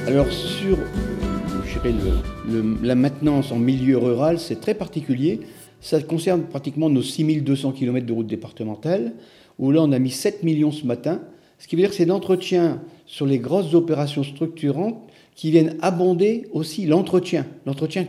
Alors sur je dirais, la maintenance en milieu rural, c'est très particulier. Ça concerne pratiquement nos 6200 km de route départementale, où là on a mis 7 millions ce matin, ce qui veut dire que c'est l'entretien sur les grosses opérations structurantes qui viennent abonder aussi l'entretien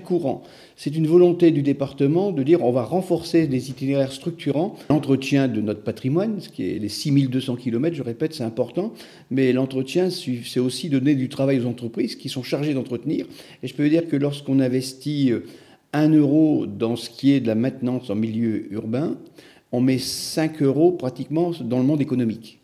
courant. C'est une volonté du département de dire on va renforcer les itinéraires structurants, l'entretien de notre patrimoine, ce qui est les 6200 km, je répète, c'est important, mais l'entretien, c'est aussi donner du travail aux entreprises qui sont chargées d'entretenir. Et je peux vous dire que lorsqu'on investit 1 euro dans ce qui est de la maintenance en milieu urbain, on met 5 euros pratiquement dans le monde économique.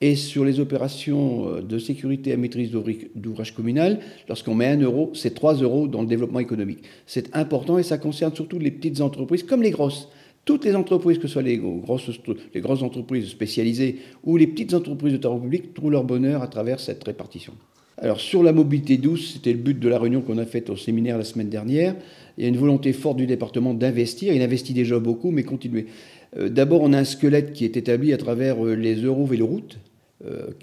Et sur les opérations de sécurité à maîtrise d'ouvrage communal, lorsqu'on met 1 euro, c'est 3 euros dans le développement économique. C'est important et ça concerne surtout les petites entreprises comme les grosses. Toutes les entreprises, que ce soit les grosses entreprises spécialisées ou les petites entreprises de travaux publics, trouvent leur bonheur à travers cette répartition. Alors sur la mobilité douce, c'était le but de la réunion qu'on a faite au séminaire la semaine dernière. Il y a une volonté forte du département d'investir. Il investit déjà beaucoup, mais continuer. D'abord, on a un squelette qui est établi à travers les Eurovéloroutes,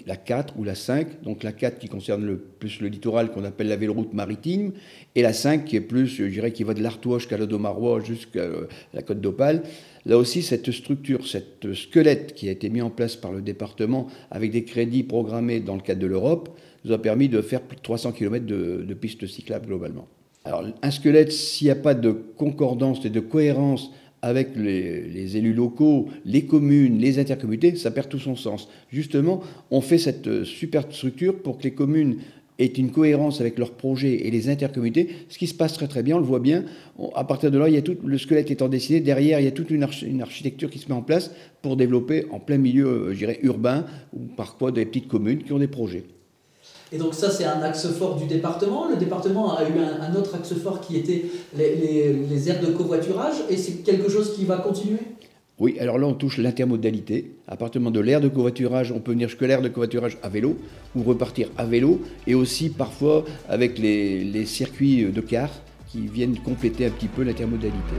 la 4 ou la 5. Donc la 4 qui concerne plus le littoral qu'on appelle la véloroute maritime, et la 5 qui est plus, je dirais, qui va de l'Artois jusqu'à l'Odomarois jusqu'à la Côte d'Opale. Là aussi, cette structure, cette squelette qui a été mis en place par le département avec des crédits programmés dans le cadre de l'Europe, nous a permis de faire plus de 300 km de pistes cyclables globalement. Alors un squelette, s'il n'y a pas de concordance et de cohérence avec les élus locaux, les communes, les intercommunautés, ça perd tout son sens. Justement, on fait cette super structure pour que les communes aient une cohérence avec leurs projets et les intercommunautés, ce qui se passe très très bien, on le voit bien. À partir de là, il y a tout le squelette étant dessiné, derrière il y a toute une architecture qui se met en place pour développer en plein milieu, je dirais, urbain, ou parfois des petites communes qui ont des projets. Et donc ça, c'est un axe fort du département. Le département a eu un autre axe fort qui était les aires de covoiturage. Et c'est quelque chose qui va continuer ? Oui, alors là, on touche l'intermodalité. À partir de l'aire de covoiturage, on peut venir jusqu'à l'aire de covoiturage à vélo ou repartir à vélo. Et aussi, parfois, avec les circuits de car qui viennent compléter un petit peu l'intermodalité.